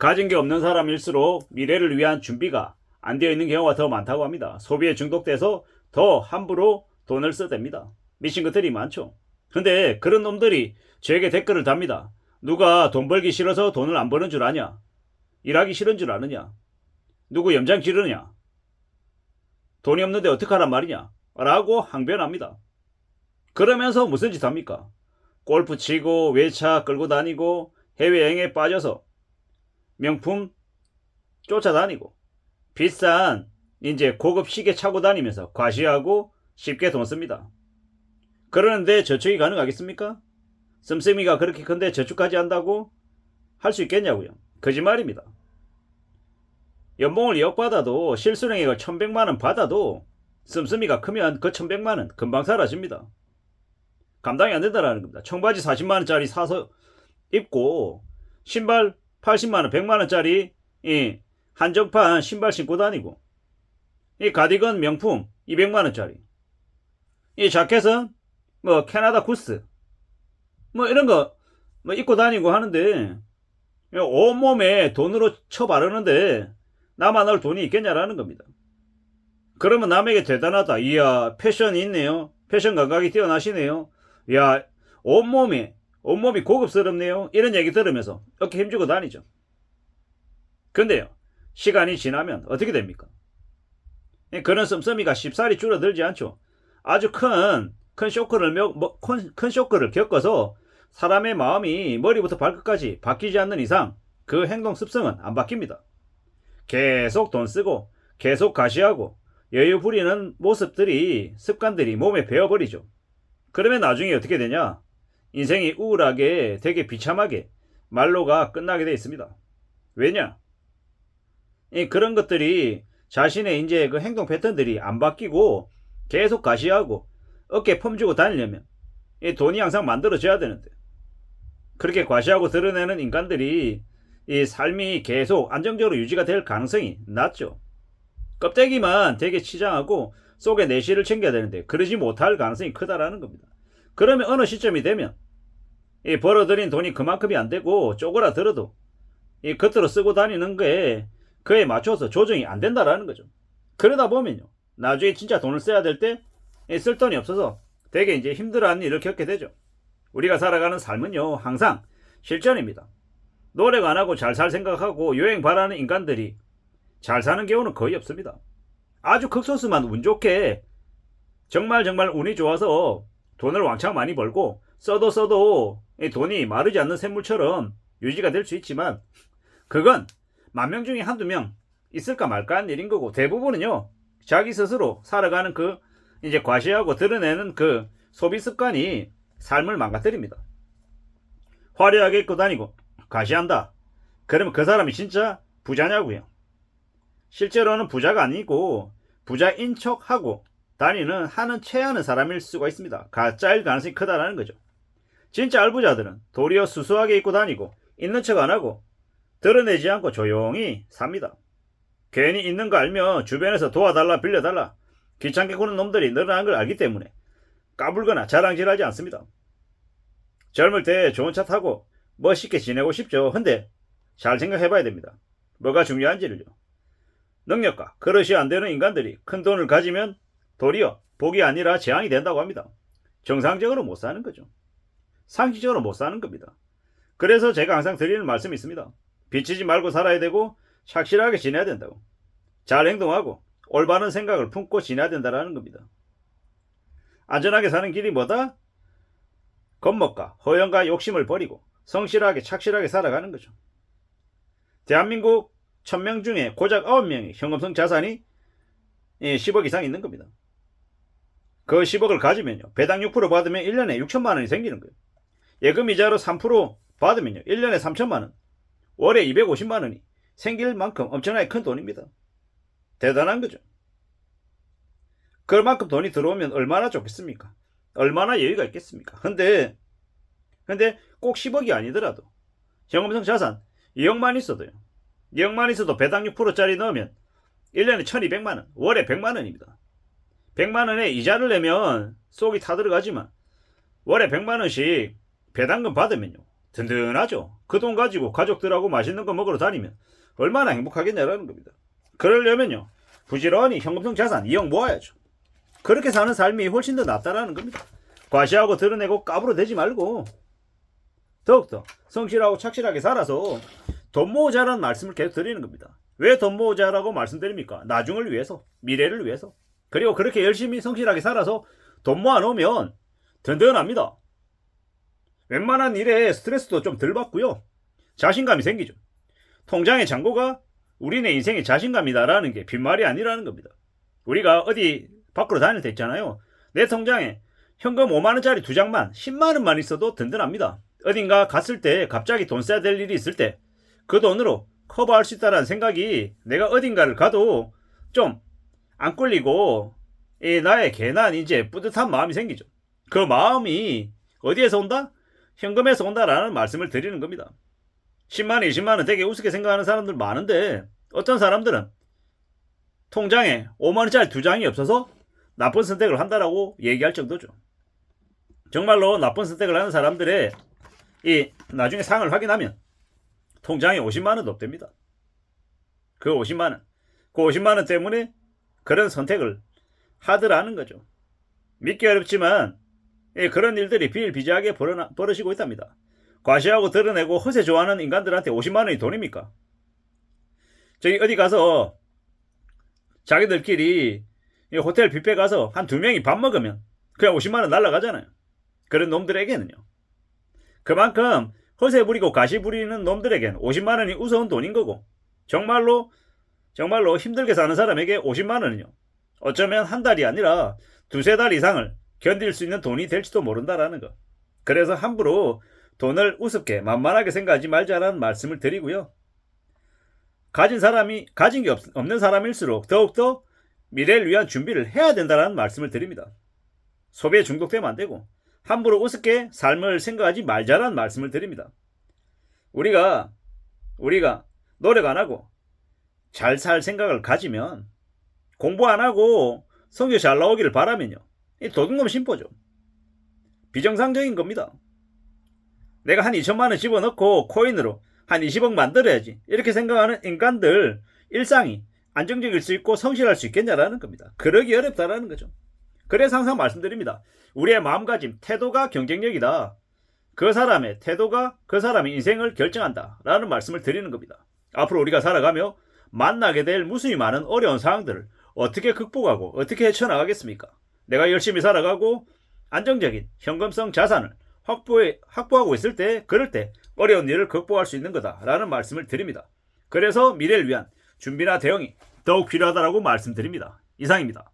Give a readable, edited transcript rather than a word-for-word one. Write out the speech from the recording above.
가진 게 없는 사람일수록 미래를 위한 준비가 안 되어 있는 경우가 더 많다고 합니다. 소비에 중독돼서 더 함부로 돈을 써댑니다. 미친 것들이 많죠. 근데 그런 놈들이 저에게 댓글을 답니다. 누가 돈 벌기 싫어서 돈을 안 버는 줄 아냐? 일하기 싫은 줄 아느냐? 누구 염장 지르냐? 돈이 없는데 어떡하란 말이냐? 라고 항변합니다. 그러면서 무슨 짓 합니까? 골프 치고 외차 끌고 다니고 해외여행에 빠져서 명품 쫓아다니고 비싼 이제 고급 시계 차고 다니면서 과시하고 쉽게 돈 씁니다. 그러는데 저축이 가능하겠습니까? 씀씀이가 그렇게 큰데 저축까지 한다고 할 수 있겠냐고요? 거짓말입니다. 연봉을 2억 받아도 실수령액을 1100만원 받아도 씀씀이가 크면 그 1100만원 금방 사라집니다. 감당이 안 된다는 겁니다. 청바지 40만원짜리 사서 입고 신발 80만원 100만원짜리 한정판 신발 신고 다니고 이 가디건 명품 200만원짜리 이 자켓은 뭐 캐나다 구스 뭐 이런 거 뭐 입고 다니고 하는데 온몸에 돈으로 쳐 바르는데 나만 할 돈이 있겠냐라는 겁니다. 그러면 남에게 대단하다. 이야 패션이 있네요. 패션 감각이 뛰어나시네요. 야 온몸이 고급스럽네요. 이런 얘기 들으면서 어깨 힘주고 다니죠. 근데요 시간이 지나면 어떻게 됩니까? 그런 씀씀이가 쉽사리 줄어들지 않죠. 아주 큰 쇼크를 겪어서 사람의 마음이 머리부터 발끝까지 바뀌지 않는 이상 그 행동 습성은 안 바뀝니다. 계속 돈 쓰고 계속 가시하고 여유 부리는 모습들이 습관들이 몸에 배어버리죠. 그러면 나중에 어떻게 되냐? 인생이 우울하게 되게 비참하게 말로가 끝나게 되어 있습니다. 왜냐? 그런 것들이 자신의 이제 그 행동 패턴들이 안 바뀌고 계속 가시하고 어깨 펌주고 다니려면 이 돈이 항상 만들어져야 되는데 그렇게 과시하고 드러내는 인간들이 이 삶이 계속 안정적으로 유지가 될 가능성이 낮죠. 껍데기만 되게 치장하고 속에 내실을 챙겨야 되는데 그러지 못할 가능성이 크다라는 겁니다. 그러면 어느 시점이 되면 이 벌어들인 돈이 그만큼이 안 되고 쪼그라들어도 이 겉으로 쓰고 다니는 게 그에 맞춰서 조정이 안 된다라는 거죠. 그러다 보면요 나중에 진짜 돈을 써야 될 때 쓸 돈이 없어서 되게 이제 힘들어하는 일을 겪게 되죠. 우리가 살아가는 삶은요 항상 실전입니다. 노력 안 하고 잘 살 생각하고 여행 바라는 인간들이 잘 사는 경우는 거의 없습니다. 아주 극소수만 운 좋게 정말 운이 좋아서 돈을 왕창 많이 벌고 써도 돈이 마르지 않는 샘물처럼 유지가 될 수 있지만 그건 10,000명 중에 한두 명 있을까 말까 한 일인 거고 대부분은요 자기 스스로 살아가는 그 이제 과시하고 드러내는 그 소비 습관이 삶을 망가뜨립니다. 화려하게 입고 다니고 과시한다. 그러면 그 사람이 진짜 부자냐고요? 실제로는 부자가 아니고 부자인 척하고 하는 체하는 사람일 수가 있습니다. 가짜일 가능성이 크다라는 거죠. 진짜 알부자들은 도리어 수수하게 입고 다니고 있는 척 안 하고 드러내지 않고 조용히 삽니다. 괜히 있는 거 알면 주변에서 도와달라 빌려달라 귀찮게 구는 놈들이 늘어난 걸 알기 때문에 까불거나 자랑질하지 않습니다. 젊을 때 좋은 차 타고 멋있게 지내고 싶죠. 근데 잘 생각해봐야 됩니다. 뭐가 중요한지를요. 능력과 그릇이 안 되는 인간들이 큰 돈을 가지면 도리어 복이 아니라 재앙이 된다고 합니다. 정상적으로 못 사는 거죠. 상식적으로 못 사는 겁니다. 그래서 제가 항상 드리는 말씀이 있습니다. 비치지 말고 살아야 되고 착실하게 지내야 된다고. 잘 행동하고 올바른 생각을 품고 지내야 된다는 겁니다. 안전하게 사는 길이 뭐다? 겁먹과 허영과 욕심을 버리고 성실하게 착실하게 살아가는 거죠. 대한민국 1000명 중에 고작 9명이 현금성 자산이 10억 이상 있는 겁니다. 그 10억을 가지면요 배당 6% 받으면 1년에 6천만 원이 생기는 거예요. 예금 이자로 3% 받으면요 1년에 3천만 원, 월에 250만 원이 생길 만큼 엄청나게 큰 돈입니다. 대단한 거죠. 그만큼 돈이 들어오면 얼마나 좋겠습니까? 얼마나 여유가 있겠습니까? 근데 꼭 10억이 아니더라도 현금성 자산 2억만 있어도요. 2억만 있어도 배당 6%짜리 넣으면 1년에 1200만원, 월에 100만원입니다. 100만원에 이자를 내면 속이 타들어가지만 월에 100만원씩 배당금 받으면요 든든하죠. 그 돈 가지고 가족들하고 맛있는 거 먹으러 다니면 얼마나 행복하겠냐라는 겁니다. 그러려면요, 부지런히 현금성 자산 2억 모아야죠. 그렇게 사는 삶이 훨씬 더 낫다라는 겁니다. 과시하고 드러내고 까불어대지 말고 더욱더 성실하고 착실하게 살아서 돈 모으자라는 말씀을 계속 드리는 겁니다. 왜 돈 모으자라고 말씀드립니까? 나중을 위해서, 미래를 위해서. 그리고 그렇게 열심히 성실하게 살아서 돈 모아놓으면 든든합니다. 웬만한 일에 스트레스도 좀 덜 받고요, 자신감이 생기죠. 통장의 잔고가 우리네 인생의 자신감이다라는 게 빈말이 아니라는 겁니다. 우리가 어디 밖으로 다닐 때 있잖아요. 내 통장에 현금 5만원짜리 2장만 10만원만 있어도 든든합니다. 어딘가 갔을 때 갑자기 돈 써야 될 일이 있을 때 그 돈으로 커버할 수 있다는 생각이, 내가 어딘가를 가도 좀 안 꿀리고 나의 괜한 이제 뿌듯한 마음이 생기죠. 그 마음이 어디에서 온다? 현금에서 온다라는 말씀을 드리는 겁니다. 10만원, 20만원 되게 우습게 생각하는 사람들 많은데, 어떤 사람들은 통장에 5만원짜리 2장이 없어서 나쁜 선택을 한다라고 얘기할 정도죠. 정말로 나쁜 선택을 하는 사람들의 이 나중에 상을 확인하면 통장에 50만원도 없답니다. 그 50만원 때문에 그런 선택을 하더라는 거죠. 믿기 어렵지만 그런 일들이 비일비재하게 벌어지고 있답니다. 과시하고 드러내고 허세 좋아하는 인간들한테 50만원이 돈입니까? 저기 어디 가서 자기들끼리 호텔 뷔페 가서 한 2명이 밥 먹으면 그냥 50만원 날라가잖아요. 그런 놈들에게는요. 그만큼 허세 부리고 가시 부리는 놈들에게는 50만원이 우스운 돈인 거고, 정말로 힘들게 사는 사람에게 50만원은요, 어쩌면 한 달이 아니라 2-3달 이상을 견딜 수 있는 돈이 될지도 모른다라는 거. 그래서 함부로 돈을 우습게 만만하게 생각하지 말자라는 말씀을 드리고요. 가진 게 없는 사람일수록 더욱더 미래를 위한 준비를 해야 된다는 말씀을 드립니다. 소비에 중독되면 안 되고 함부로 우습게 삶을 생각하지 말자라는 말씀을 드립니다. 우리가 노력 안 하고 잘 살 생각을 가지면, 공부 안 하고 성적 잘 나오기를 바라면요, 이 도둑놈 심보죠. 비정상적인 겁니다. 내가 한 2천만원 집어넣고 코인으로 한 20억 만들어야지, 이렇게 생각하는 인간들 일상이 안정적일 수 있고 성실할 수 있겠냐라는 겁니다. 그러기 어렵다라는 거죠. 그래서 항상 말씀드립니다. 우리의 마음가짐, 태도가 경쟁력이다. 그 사람의 태도가 그 사람의 인생을 결정한다 라는 말씀을 드리는 겁니다. 앞으로 우리가 살아가며 만나게 될 무수히 많은 어려운 상황들을 어떻게 극복하고 어떻게 헤쳐나가겠습니까? 내가 열심히 살아가고 안정적인 현금성 자산을 확보하고 있을 때, 그럴 때 어려운 일을 극복할 수 있는 거다라는 말씀을 드립니다. 그래서 미래를 위한 준비나 대응이 더욱 필요하다고 말씀드립니다. 이상입니다.